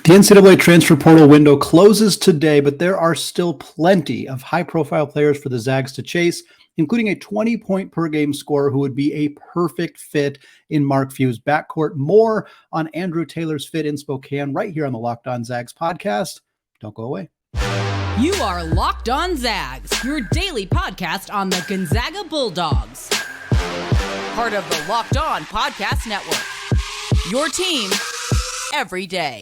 The NCAA transfer portal window closes today, but there are still plenty of high-profile players for the Zags to chase, including a 20-point-per-game scorer who would be a perfect fit in Mark Few's backcourt. More on Andrew Taylor's fit in Spokane right here on the Locked On Zags podcast. Don't go away. You are Locked On Zags, your daily podcast on the Gonzaga Bulldogs. Part of the Locked On Podcast Network. Your team every day.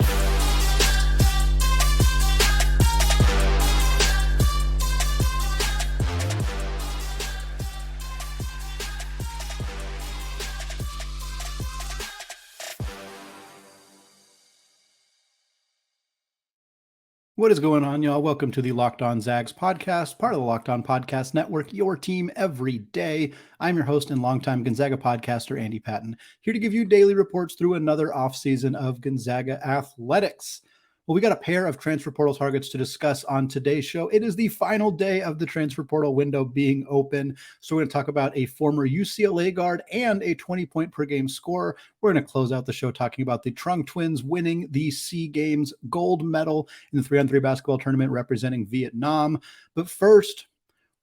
What is going on, y'all? Welcome to the Locked On Zags podcast, part of the Locked On Podcast Network, your team every day. I'm your host and longtime Gonzaga podcaster, Andy Patton, here to give you daily reports through another offseason of Gonzaga athletics. Well, we got a pair of transfer portal targets to discuss on today's show. It is the final day of the transfer portal window being open. So we're going to talk about a former UCLA guard and a 20-point per game scorer. We're going to close out the show talking about the Truong Twins winning the SEA Games gold medal in the 3-on-3 basketball tournament representing Vietnam. But first,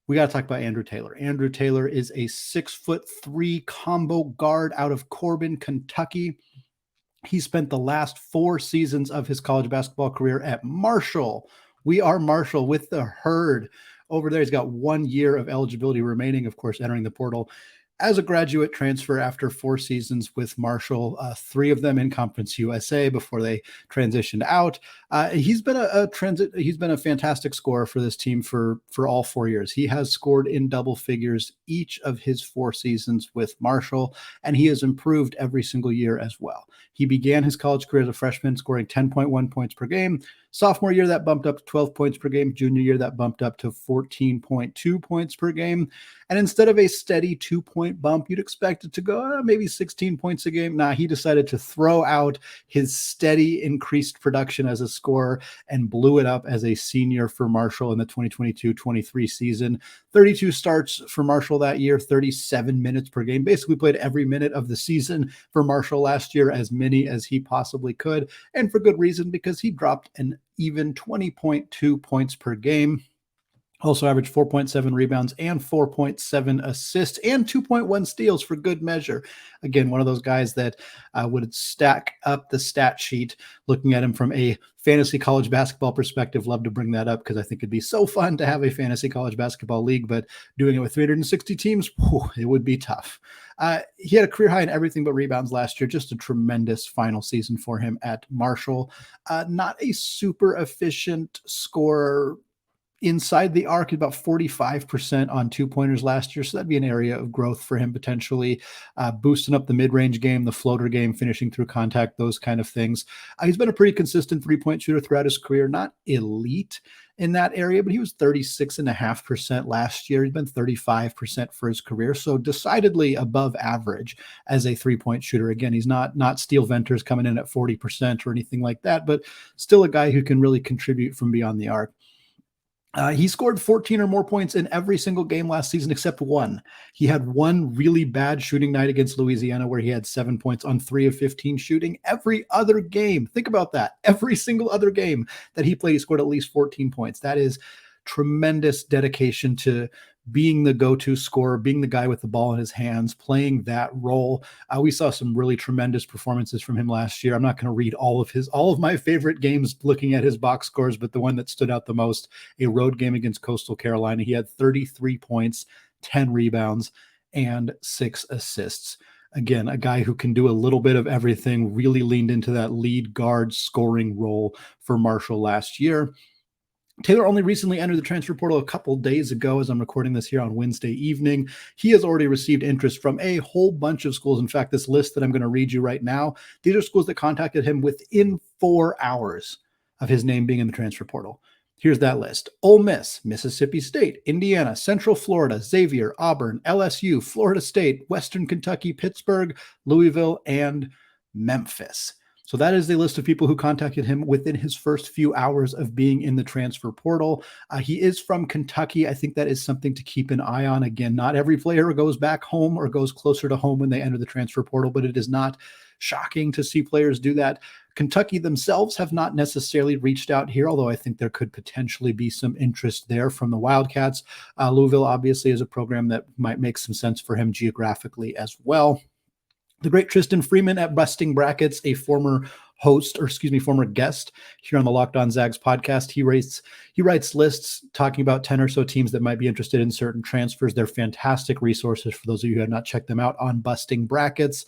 we got to talk about Andrew Taylor. Andrew Taylor is a 6'3" combo guard out of Corbin, Kentucky. He spent the last 4 seasons of his college basketball career at Marshall. We are Marshall with the herd. Over there, he's got 1 year of eligibility remaining, of course, entering the portal as a graduate transfer after 4 seasons with Marshall, 3 of them in Conference USA before they transitioned out. He's been a fantastic scorer for this team for all 4 years. He has scored in double figures each of his 4 seasons with Marshall, and he has improved every single year as well. He began his college career as a freshman, scoring 10.1 points per game. Sophomore year, that bumped up to 12 points per game. Junior year, that bumped up to 14.2 points per game. And instead of a steady 2-point bump, you'd expect it to go maybe 16 points a game. He decided to throw out his steady increased production as a scorer and blew it up as a senior for Marshall in the 2022-23 season. 32 starts for Marshall that year, 37 minutes per game. Basically played every minute of the season for Marshall last year, as many as he possibly could. And for good reason, because he dropped an even 20.2 points per game. Also averaged 4.7 rebounds and 4.7 assists and 2.1 steals for good measure. Again, one of those guys that would stack up the stat sheet. Looking at him from a fantasy college basketball perspective, love to bring that up because I think it'd be so fun to have a fantasy college basketball league, but doing it with 360 teams, it would be tough. He had a career high in everything but rebounds last year. Just a tremendous final season for him at Marshall. Not a super efficient scorer. Inside the arc, about 45% on 2-pointers last year. So that'd be an area of growth for him potentially. Boosting up the mid-range game, the floater game, finishing through contact, those kind of things. He's been a pretty consistent 3-point shooter throughout his career. Not elite in that area, but he was 36.5% last year. He's been 35% for his career. So decidedly above average as a 3-point shooter. Again, he's not Steel Venters coming in at 40% or anything like that, but still a guy who can really contribute from beyond the arc. He scored 14 or more points in every single game last season except one. He had one really bad shooting night against Louisiana where he had 7 points on 3 of 15 shooting. Every other game, think about that. Every single other game that he played, he scored at least 14 points. That is tremendous dedication to being the go-to scorer, being the guy with the ball in his hands, playing that role. We saw some really tremendous performances from him last year. I'm not going to read all of my favorite games looking at his box scores, but the one that stood out the most, a road game against Coastal Carolina. He had 33 points, 10 rebounds, and 6 assists. Again, a guy who can do a little bit of everything, really leaned into that lead guard scoring role for Marshall last year. Taylor only recently entered the transfer portal a couple days ago as I'm recording this here on Wednesday evening. He has already received interest from a whole bunch of schools. In fact, this list that I'm going to read you right now, these are schools that contacted him within 4 hours of his name being in the transfer portal. Here's that list. Ole Miss, Mississippi State, Indiana, Central Florida, Xavier, Auburn, LSU, Florida State, Western Kentucky, Pittsburgh, Louisville, and Memphis. So that is the list of people who contacted him within his first few hours of being in the transfer portal. He is from Kentucky. I think that is something to keep an eye on. Again, not every player goes back home or goes closer to home when they enter the transfer portal, but it is not shocking to see players do that. Kentucky themselves have not necessarily reached out here, although I think there could potentially be some interest there from the Wildcats. Louisville obviously is a program that might make some sense for him geographically as well. The great Tristan Freeman at Busting Brackets, a former guest here on the Locked On Zags podcast. He writes lists talking about 10 or so teams that might be interested in certain transfers. They're fantastic resources for those of you who have not checked them out on Busting Brackets.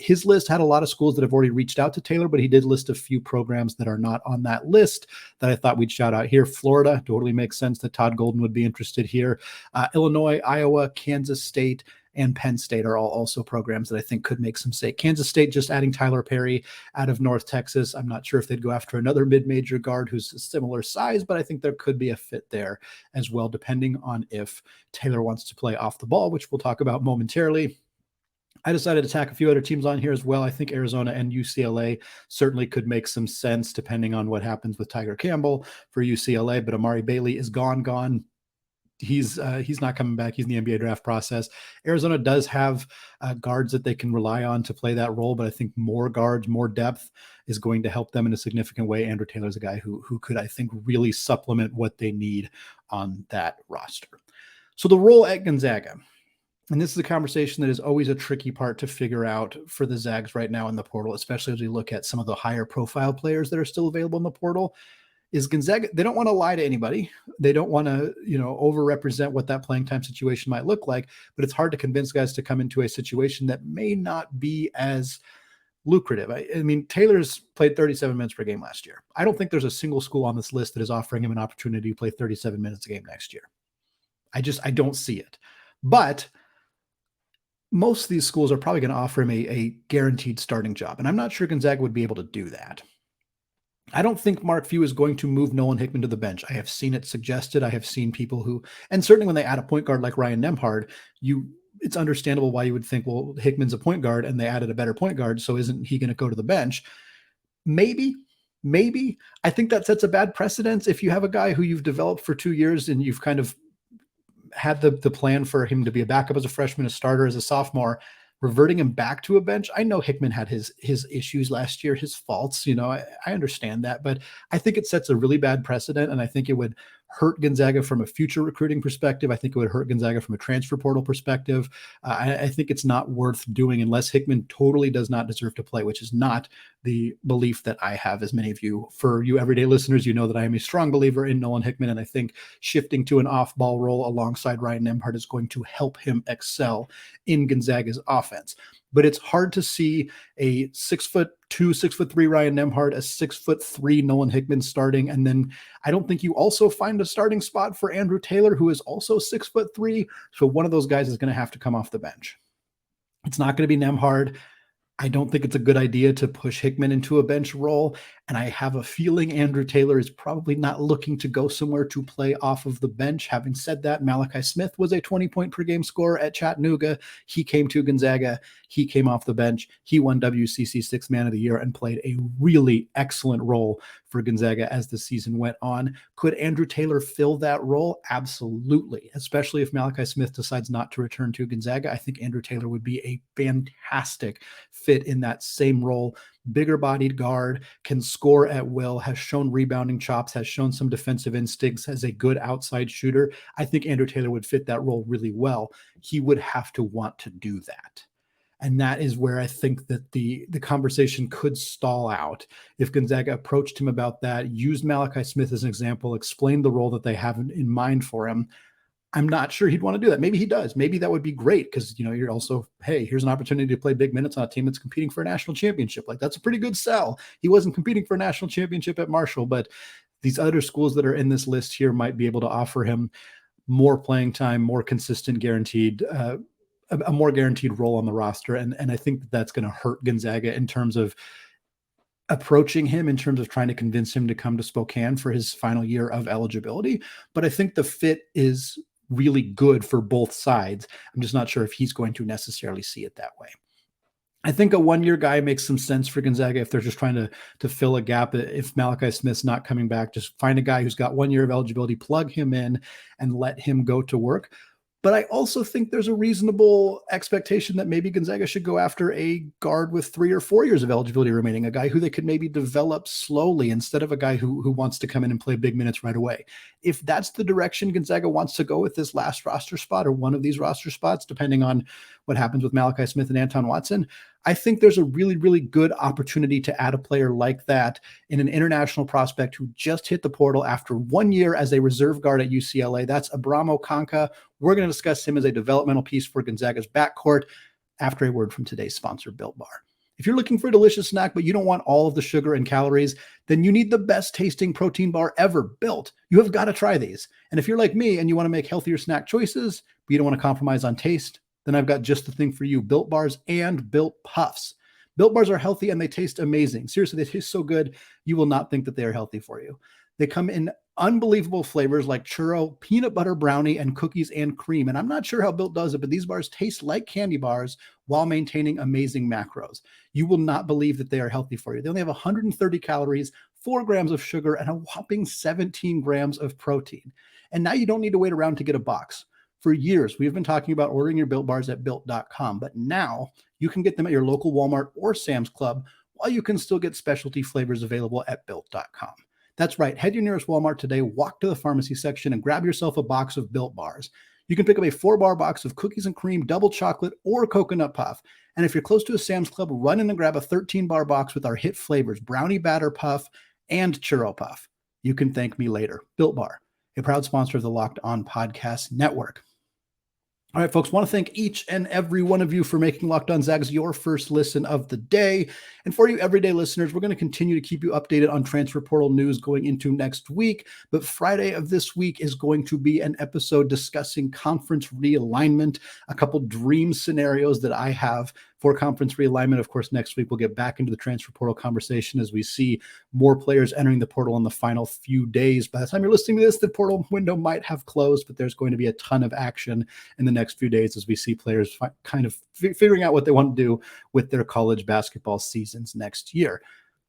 His list had a lot of schools that have already reached out to Taylor, but he did list a few programs that are not on that list that I thought we'd shout out here. Florida, totally makes sense that Todd Golden would be interested here. Illinois, Iowa, Kansas State, and Penn State are all also programs that I think could make some sense. Kansas State just adding Tyler Perry out of North Texas. I'm not sure if they'd go after another mid-major guard who's a similar size, but I think there could be a fit there as well, depending on if Taylor wants to play off the ball, which we'll talk about momentarily. I decided to tack a few other teams on here as well. I think Arizona and UCLA certainly could make some sense depending on what happens with Tiger Campbell for UCLA, but Amari Bailey is gone. He's not coming back. He's in the NBA draft process. Arizona does have guards that they can rely on to play that role, but I think more guards, more depth is going to help them in a significant way. Andrew Taylor is a guy who could, I think, really supplement what they need on that roster. So the role at Gonzaga, and this is a conversation that is always a tricky part to figure out for the Zags right now in the portal, especially as we look at some of the higher profile players that are still available in the portal. Is Gonzaga, they don't want to lie to anybody. They don't want to, overrepresent what that playing time situation might look like, but it's hard to convince guys to come into a situation that may not be as lucrative. I mean, Taylor's played 37 minutes per game last year. I don't think there's a single school on this list that is offering him an opportunity to play 37 minutes a game next year. I don't see it. But most of these schools are probably going to offer him a guaranteed starting job. And I'm not sure Gonzaga would be able to do that. I don't think Mark Few is going to move Nolan Hickman to the bench. I have seen it suggested. I have seen people who, and certainly when they add a point guard like Ryan Nembhard, it's understandable why you would think, well, Hickman's a point guard and they added a better point guard, so isn't he going to go to the bench? Maybe. I think that sets a bad precedence. If you have a guy who you've developed for 2 years and you've kind of had the plan for him to be a backup as a freshman, a starter as a sophomore, reverting him back to a bench. I know Hickman had his issues last year, his faults, I understand that, but I think it sets a really bad precedent. And I think it would hurt Gonzaga from a future recruiting perspective. I think it would hurt Gonzaga from a transfer portal perspective. I think it's not worth doing unless Hickman totally does not deserve to play, which is not the belief that I have, as many of you. For you everyday listeners, you know that I am a strong believer in Nolan Hickman, and I think shifting to an off-ball role alongside Ryan Nembhard is going to help him excel in Gonzaga's offense. But it's hard to see a 6'2", 6'3" Ryan Nembhard, a 6'3" Nolan Hickman starting. And then I don't think you also find a starting spot for Andrew Taylor, who is also 6'3". So one of those guys is going to have to come off the bench. It's not going to be Nembhard. I don't think it's a good idea to push Hickman into a bench role. And I have a feeling Andrew Taylor is probably not looking to go somewhere to play off of the bench. Having said that, Malachi Smith was a 20-point per game scorer at Chattanooga. He came to Gonzaga. He came off the bench. He won WCC Sixth Man of the Year and played a really excellent role for Gonzaga as the season went on. Could Andrew Taylor fill that role? Absolutely, especially if Malachi Smith decides not to return to Gonzaga. I think Andrew Taylor would be a fantastic fit in that same role. Bigger bodied guard, can score at will, has shown rebounding chops, has shown some defensive instincts, has a good outside shooter. I think Andrew Taylor would fit that role really well. He would have to want to do that. And that is where I think that the conversation could stall out. If Gonzaga approached him about that, used Malachi Smith as an example, explained the role that they have in mind for him, I'm not sure he'd want to do that. Maybe he does. Maybe that would be great because, you're also, hey, here's an opportunity to play big minutes on a team that's competing for a national championship. Like, that's a pretty good sell. He wasn't competing for a national championship at Marshall, but these other schools that are in this list here might be able to offer him more playing time, more consistent guaranteed, a more guaranteed role on the roster. And I think that's going to hurt Gonzaga in terms of approaching him, in terms of trying to convince him to come to Spokane for his final year of eligibility. But I think the fit is really good for both sides. I'm just not sure if he's going to necessarily see it that way. I think a one-year guy makes some sense for Gonzaga if they're just trying to fill a gap. If Malachi Smith's not coming back, just find a guy who's got 1 year of eligibility, plug him in, and let him go to work. But I also think there's a reasonable expectation that maybe Gonzaga should go after a guard with 3 or 4 years of eligibility remaining, a guy who they could maybe develop slowly instead of a guy who wants to come in and play big minutes right away. If that's the direction Gonzaga wants to go with this last roster spot or one of these roster spots, depending on what happens with Malachi Smith and Anton Watson, I think there's a really, really good opportunity to add a player like that in an international prospect who just hit the portal after 1 year as a reserve guard at UCLA. That's Abramo Canka. We're going to discuss him as a developmental piece for Gonzaga's backcourt after a word from today's sponsor, Built Bar. If you're looking for a delicious snack, but you don't want all of the sugar and calories, then you need the best tasting protein bar ever built. You have got to try these. And if you're like me and you want to make healthier snack choices, but you don't want to compromise on taste, then I've got just the thing for you, Built Bars and Built Puffs. Built Bars are healthy and they taste amazing. Seriously, they taste so good, you will not think that they are healthy for you. They come in unbelievable flavors like churro, peanut butter brownie, and cookies and cream. And I'm not sure how Built does it, but these bars taste like candy bars while maintaining amazing macros. You will not believe that they are healthy for you. They only have 130 calories, 4 grams of sugar, and a whopping 17 grams of protein. And now you don't need to wait around to get a box. For years, we've been talking about ordering your Built Bars at Built.com, but now you can get them at your local Walmart or Sam's Club, while you can still get specialty flavors available at Built.com. That's right. Head to your nearest Walmart today, walk to the pharmacy section, and grab yourself a box of Built Bars. You can pick up a 4-bar box of cookies and cream, double chocolate, or coconut puff. And if you're close to a Sam's Club, run in and grab a 13-bar box with our hit flavors, brownie batter puff and churro puff. You can thank me later. Built Bar, a proud sponsor of the Locked On Podcast Network. All right, folks, want to thank each and every one of you for making Locked On Zags your first listen of the day. And for you everyday listeners, we're going to continue to keep you updated on transfer portal news going into next week. But Friday of this week is going to be an episode discussing conference realignment, a couple dream scenarios that I have for conference realignment. Of course, next week we'll get back into the transfer portal conversation as we see more players entering the portal in the final few days. By the time you're listening to this, the portal window might have closed, but there's going to be a ton of action in the next few days as we see players kind of figuring out what they want to do with their college basketball seasons next year.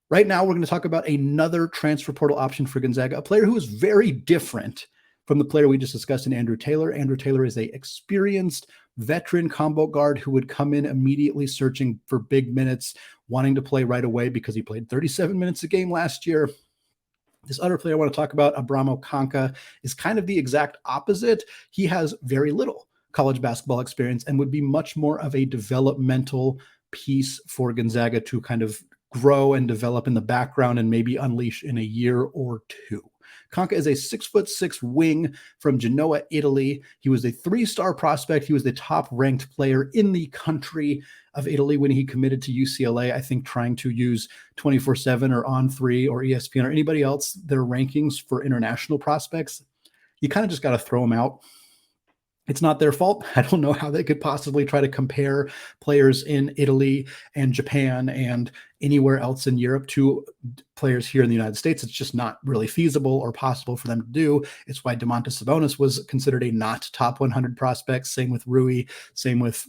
Right now, we're going to talk about another transfer portal option for Gonzaga, a player who is very different from the player we just discussed in Andrew Taylor. Andrew Taylor is an experienced veteran combo guard who would come in immediately searching for big minutes, wanting to play right away because he played 37 minutes a game last year. This other player I want to talk about, Abramo Canka, is kind of the exact opposite. He has very little college basketball experience and would be much more of a developmental piece for Gonzaga to kind of grow and develop in the background and maybe unleash in a year or two. Canka is a 6'6" wing from Genoa, Italy. He was a 3-star prospect. He was the top-ranked player in the country of Italy when he committed to UCLA. I think trying to use 24/7 or On3 or ESPN or anybody else, their rankings for international prospects, you kind of just got to throw them out. It's not their fault. I don't know how they could possibly try to compare players in Italy and Japan and anywhere else in Europe to players here in the United States. It's just not really feasible or possible for them to do. It's why Domantas Sabonis was considered a not top 100 prospect. Same with Rui. Same with,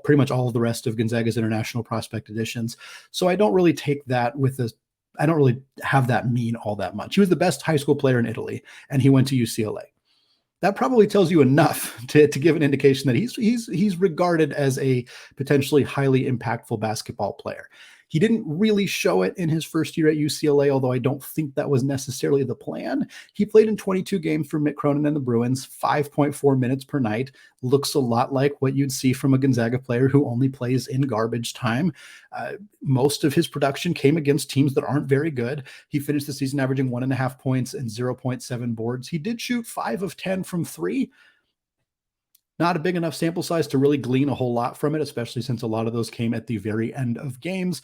pretty much all of the rest of Gonzaga's international prospect additions. So I don't really take that with this. I don't really have that mean all that much. He was the best high school player in Italy, and he went to UCLA. That probably tells you enough to give an indication that he's regarded as a potentially highly impactful basketball player. He didn't really show it in his first year at UCLA, although I don't think that was necessarily the plan. He played in 22 games for Mick Cronin and the Bruins, 5.4 minutes per night. Looks a lot like what you'd see from a Gonzaga player who only plays in garbage time. Most of his production came against teams that aren't very good. He finished the season averaging 1.5 points and 0.7 boards. He did shoot 5 of 10 from 3. Not a big enough sample size to really glean a whole lot from it, especially since a lot of those came at the very end of games.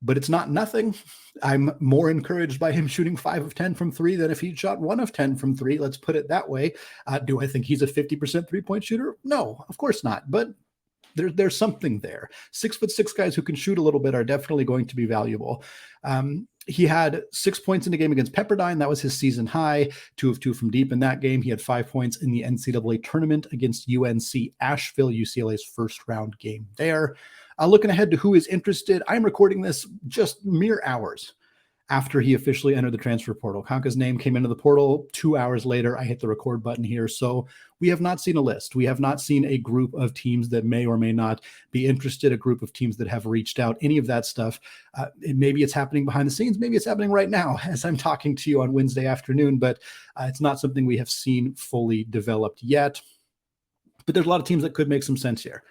But it's not nothing. I'm more encouraged by him shooting 5 of 10 from 3 than if he shot 1 of 10 from 3. Let's put it that way. Do I think he's a 50% three-point shooter? No, of course not. But there's something there. 6'6" guys who can shoot a little bit are definitely going to be valuable. He had 6 points in the game against Pepperdine. That was his season high. 2 of 2 from deep in that game. He had 5 points in the NCAA tournament against UNC Asheville, UCLA's first round game there. Looking ahead to who is interested, I'm recording this just mere hours after he officially entered the transfer portal. Kanka's name came into the portal 2 hours later. I hit the record button here. So we have not seen a list. We have not seen a group of teams that may or may not be interested, a group of teams that have reached out, any of that stuff. Maybe it's happening behind the scenes. Maybe it's happening right now as I'm talking to you on Wednesday afternoon, but it's not something we have seen fully developed yet. But there's a lot of teams that could make some sense here.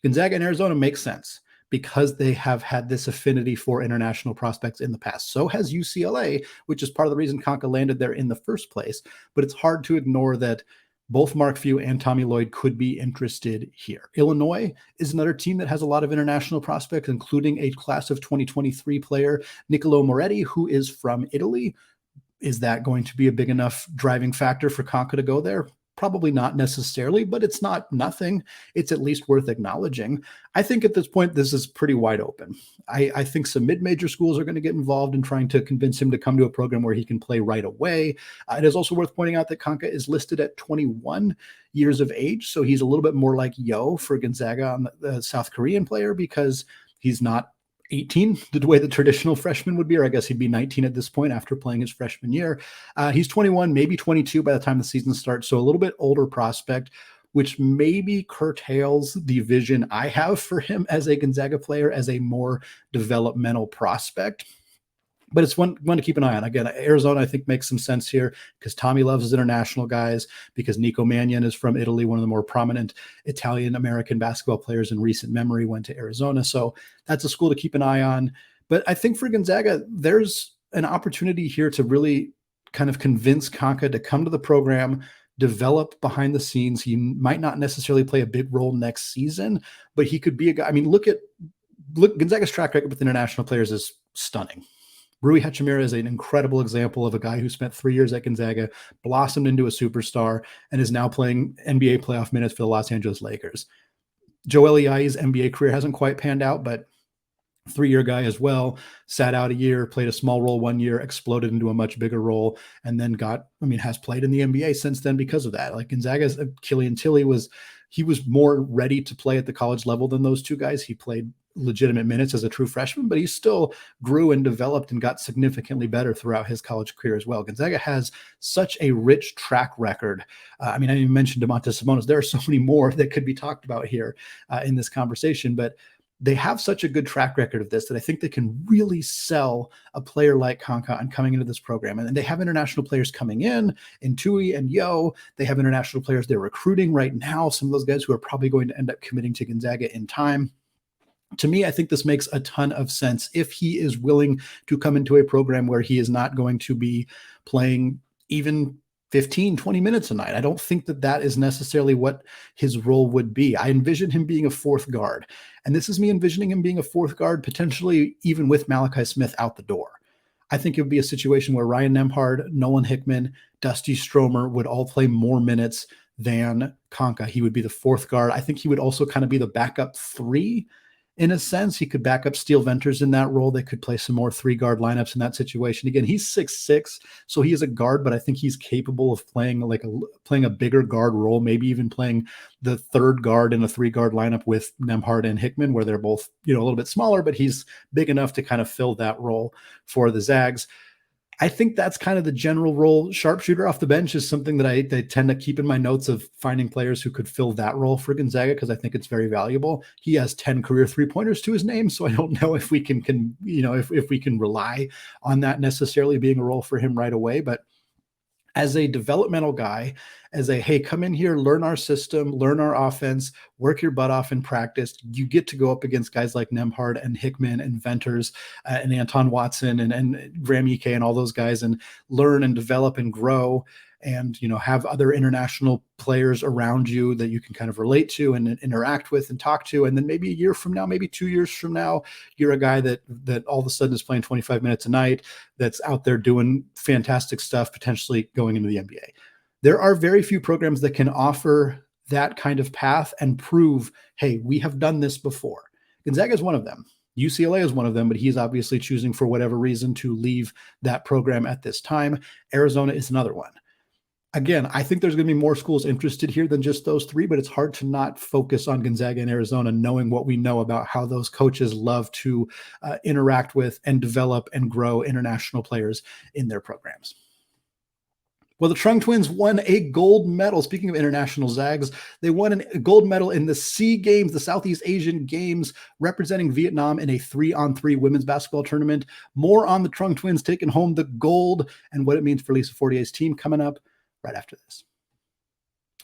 Gonzaga and Arizona makes sense, because they have had this affinity for international prospects in the past. So has UCLA, which is part of the reason Canka landed there in the first place. But it's hard to ignore that both Mark Few and Tommy Lloyd could be interested here. Illinois is another team that has a lot of international prospects, including a class of 2023 player, Niccolo Moretti, who is from Italy. Is that going to be a big enough driving factor for Canka to go there? Probably not necessarily, but it's not nothing. It's at least worth acknowledging. I think at this point, this is pretty wide open. I think some mid-major schools are going to get involved in trying to convince him to come to a program where he can play right away. It is also worth pointing out that Canka is listed at 21 years of age, so he's a little bit more like Yo for Gonzaga on the South Korean player, because he's not 18 the way the traditional freshman would be, or I guess he'd be 19 at this point after playing his freshman year. He's 21, maybe 22 by the time the season starts. So a little bit older prospect, which maybe curtails the vision I have for him as a Gonzaga player, as a more developmental prospect. But it's one to keep an eye on. Again, Arizona, I think, makes some sense here because Tommy loves his international guys, because Nico Mannion is from Italy, one of the more prominent Italian-American basketball players in recent memory, went to Arizona. So that's a school to keep an eye on. But I think for Gonzaga, there's an opportunity here to really kind of convince Canka to come to the program, develop behind the scenes. He might not necessarily play a big role next season, but he could be a guy. I mean, look Gonzaga's track record with international players is stunning. Rui Hachimura is an incredible example of a guy who spent 3 years at Gonzaga, blossomed into a superstar, and is now playing NBA playoff minutes for the Los Angeles Lakers. Joel Iai's NBA career hasn't quite panned out, but 3-year guy as well, sat out a year, played a small role 1 year, exploded into a much bigger role, and then has played in the NBA since then because of that. Like Gonzaga's Killian Tilly was more ready to play at the college level than those two guys. He played legitimate minutes as a true freshman, but he still grew and developed and got significantly better throughout his college career as well. Gonzaga has such a rich track record. I didn't even mention Domantas Sabonis. There are so many more that could be talked about here in this conversation, but they have such a good track record of this that I think they can really sell a player like Canka on coming into this program. And they have international players coming in Tui and Yo. They have international players they're recruiting right now, some of those guys who are probably going to end up committing to Gonzaga in time. To me, I think this makes a ton of sense if he is willing to come into a program where he is not going to be playing even 15, 20 minutes a night. I don't think that is necessarily what his role would be. I envision him being a fourth guard. And this is me envisioning him being a fourth guard, potentially even with Malachi Smith out the door. I think it would be a situation where Ryan Nembhard, Nolan Hickman, Dusty Stromer would all play more minutes than Canka. He would be the fourth guard. I think he would also kind of be the backup three. In a sense, he could back up Steele Venters in that role. They could play some more 3-guard lineups in that situation. Again, he's 6'6", so he is a guard, but I think he's capable of playing a bigger guard role, maybe even playing the third guard in a 3-guard lineup with Nembhard and Hickman, where they're both, a little bit smaller, but he's big enough to kind of fill that role for the Zags. I think that's kind of the general role. Sharpshooter off the bench is something that I tend to keep in my notes of finding players who could fill that role for Gonzaga, because I think it's very valuable. He has 10 career 3-pointers to his name, so I don't know if we can if we can rely on that necessarily being a role for him right away. But as a developmental guy, hey, come in here, learn our system, learn our offense, work your butt off in practice. You get to go up against guys like Nembhard and Hickman and Venters and Anton Watson and Graham Ike and all those guys, and learn and develop and grow, and have other international players around you that you can kind of relate to and interact with and talk to. And then maybe a year from now, maybe 2 years from now, you're a guy that all of a sudden is playing 25 minutes a night, that's out there doing fantastic stuff, potentially going into the NBA. There are very few programs that can offer that kind of path and prove, hey, we have done this before. Gonzaga is one of them. UCLA is one of them, but he's obviously choosing for whatever reason to leave that program at this time. Arizona is another one. again, I think there's going to be more schools interested here than just those three, but it's hard to not focus on Gonzaga and Arizona, knowing what we know about how those coaches love to interact with and develop and grow international players in their programs. Well, the Truong Twins won a gold medal. Speaking of international Zags, they won a gold medal in the SEA Games, the Southeast Asian Games, representing Vietnam in a 3-on-3 women's basketball tournament. More on the Truong Twins taking home the gold and what it means for Lisa Fortier's team coming up right after this.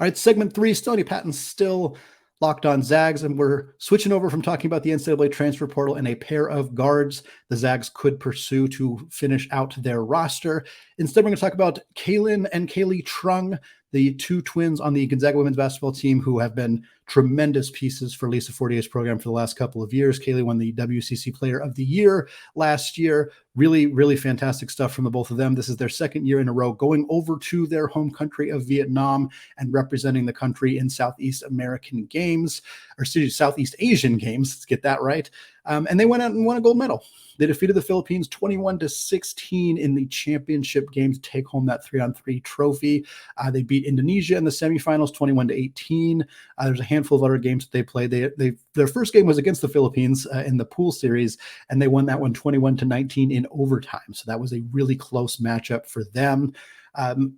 All right, segment 3, Stoney Patton still locked on Zags, and we're switching over from talking about the NCAA transfer portal and a pair of guards the Zags could pursue to finish out their roster. Instead, we're going to talk about Kaylin and Kaylee Truong, the two twins on the Gonzaga women's basketball team who have been tremendous pieces for Lisa Fortier's program for the last couple of years. Kaylee won the WCC Player of the Year last year. Really, really fantastic stuff from the both of them. This is their second year in a row going over to their home country of Vietnam and representing the country in Southeast American games, or Southeast Asian games. Let's get that right. And they went out and won a gold medal. They defeated the Philippines 21-16 in the championship game to take home that 3-on-3 trophy. They beat Indonesia in the semifinals 21-18. There's a handful of other games that they played. Their first game was against the Philippines in the pool series, and they won that one 21-19 in overtime. So that was a really close matchup for them.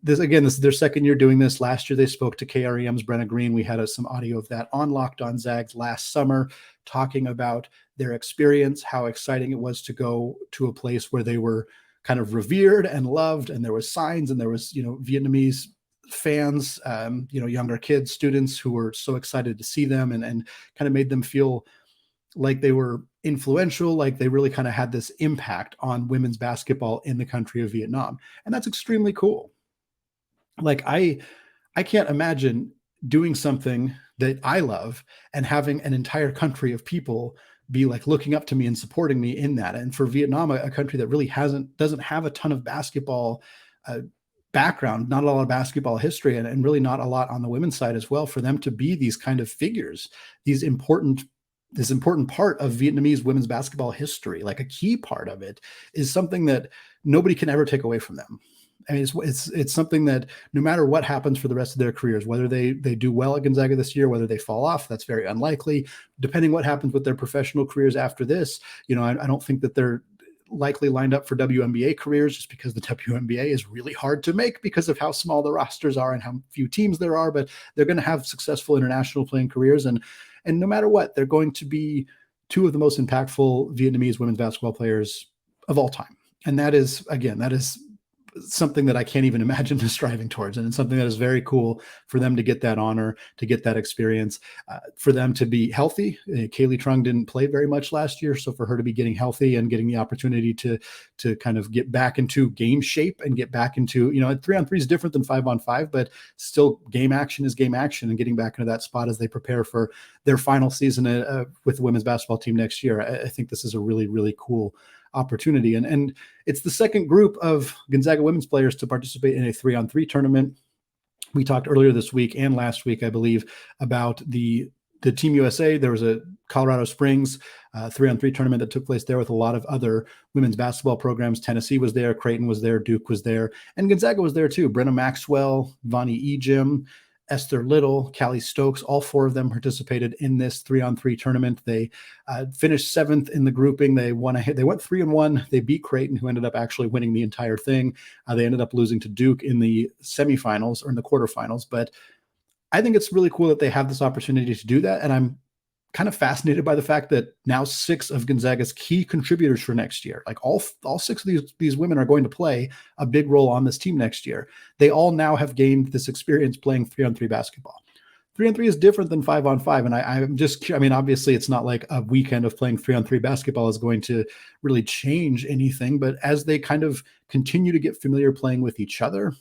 This is their second year doing this. Last year, they spoke to KREM's Brenna Green. We had some audio of that on Locked On Zags last summer, talking about their experience, how exciting it was to go to a place where they were kind of revered and loved, and there was signs, and there was, Vietnamese fans, younger kids, students who were so excited to see them, and kind of made them feel like they were influential, like they really kind of had this impact on women's basketball in the country of Vietnam. And that's extremely cool. Like I can't imagine doing something that I love and having an entire country of people be like looking up to me and supporting me in that. And for Vietnam, a country that really doesn't have a ton of basketball background, not a lot of basketball history, and really not a lot on the women's side as well, for them to be these kind of figures, this important part of Vietnamese women's basketball history, like a key part of it, is something that nobody can ever take away from them. I mean, it's something that no matter what happens for the rest of their careers, whether they do well at Gonzaga this year, whether they fall off, that's very unlikely. Depending what happens with their professional careers after this, I don't think that they're likely lined up for WNBA careers, just because the WNBA is really hard to make because of how small the rosters are and how few teams there are. But they're going to have successful international playing careers, and no matter what, they're going to be two of the most impactful Vietnamese women's basketball players of all time. And that is something that I can't even imagine striving towards. And it's something that is very cool for them to get that honor, to get that experience, for them to be healthy. Kaylee Truong didn't play very much last year. So for her to be getting healthy and getting the opportunity to kind of get back into game shape and get back into, 3-on-3 is different than 5-on-5, but still game action is game action, and getting back into that spot as they prepare for their final season with the women's basketball team next year. I think this is a really, really cool opportunity. And it's the second group of Gonzaga women's players to participate in a 3-on-3 tournament. We talked earlier this week and last week, I believe, about the Team USA. There was a Colorado Springs 3-on-3 tournament that took place there with a lot of other women's basketball programs. Tennessee was there, Creighton was there, Duke was there, and Gonzaga was there too. Brenna Maxwell, Vonnie Ejim, Esther Little, Callie Stokes, all four of them participated in this 3-on-3 tournament. They finished 7th in the grouping. They went 3-1. They beat Creighton, who ended up actually winning the entire thing. They ended up losing to Duke in the semifinals or in the quarterfinals. But I think it's really cool that they have this opportunity to do that. And I'm kind of fascinated by the fact that now 6 of Gonzaga's key contributors for next year, like all 6 of these women, are going to play a big role on this team next year. They all now have gained this experience playing 3-on-3 basketball. 3-on-3 is different than 5-on-5. And obviously it's not like a weekend of playing 3-on-3 basketball is going to really change anything, but as they kind of continue to get familiar playing with each other,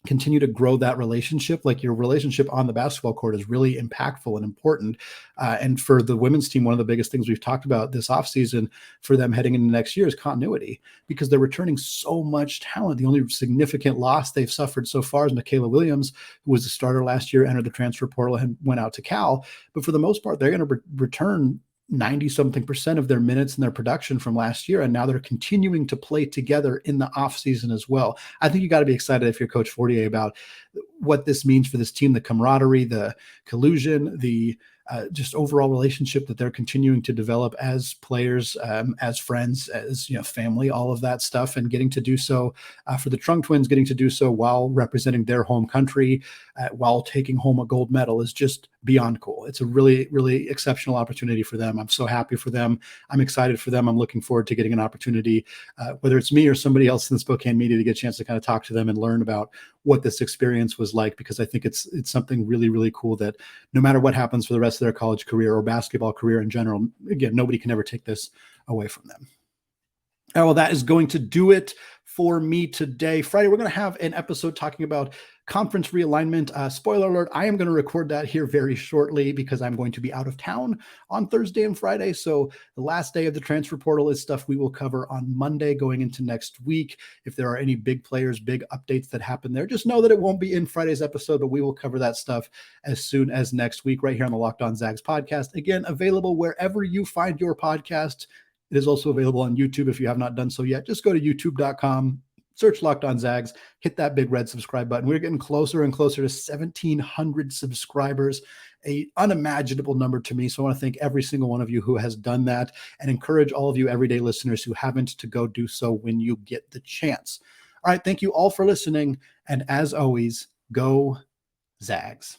continue to grow that relationship, like your relationship on the basketball court is really impactful and important. And for the women's team, one of the biggest things we've talked about this offseason for them heading into next year is continuity, because they're returning so much talent. The only significant loss they've suffered so far is Michaela Williams, who was a starter last year, entered the transfer portal and went out to Cal. But for the most part, they're going to return 90 something percent of their minutes and their production from last year. And now they're continuing to play together in the offseason as well. I think you got to be excited if you're Coach Fortier about what this means for this team, the camaraderie, the collusion, the just overall relationship that they're continuing to develop as players, as friends, as family, all of that stuff, and getting to do so for the Truong Twins, getting to do so while representing their home country, while taking home a gold medal is just beyond cool. It's a really, really exceptional opportunity for them. I'm so happy for them. I'm excited for them. I'm looking forward to getting an opportunity, whether it's me or somebody else in the Spokane media, to get a chance to kind of talk to them and learn about what this experience was like, because I think it's something really, really cool that no matter what happens for the rest of their college career or basketball career in general, again, nobody can ever take this away from them. Well, that is going to do it for me today. Friday, we're going to have an episode talking about conference realignment. Spoiler alert, I am going to record that here very shortly because I'm going to be out of town on Thursday and Friday. So the last day of the transfer portal is stuff we will cover on Monday going into next week. If there are any big players, big updates that happen there, just know that it won't be in Friday's episode, but we will cover that stuff as soon as next week right here on the Locked On Zags podcast. Again, available wherever you find your podcast. It is also available on YouTube if you have not done so yet. Just go to youtube.com, search Locked On Zags, hit that big red subscribe button. We're getting closer and closer to 1,700 subscribers, an unimaginable number to me. So I want to thank every single one of you who has done that and encourage all of you everyday listeners who haven't to go do so when you get the chance. All right, thank you all for listening. And as always, go Zags.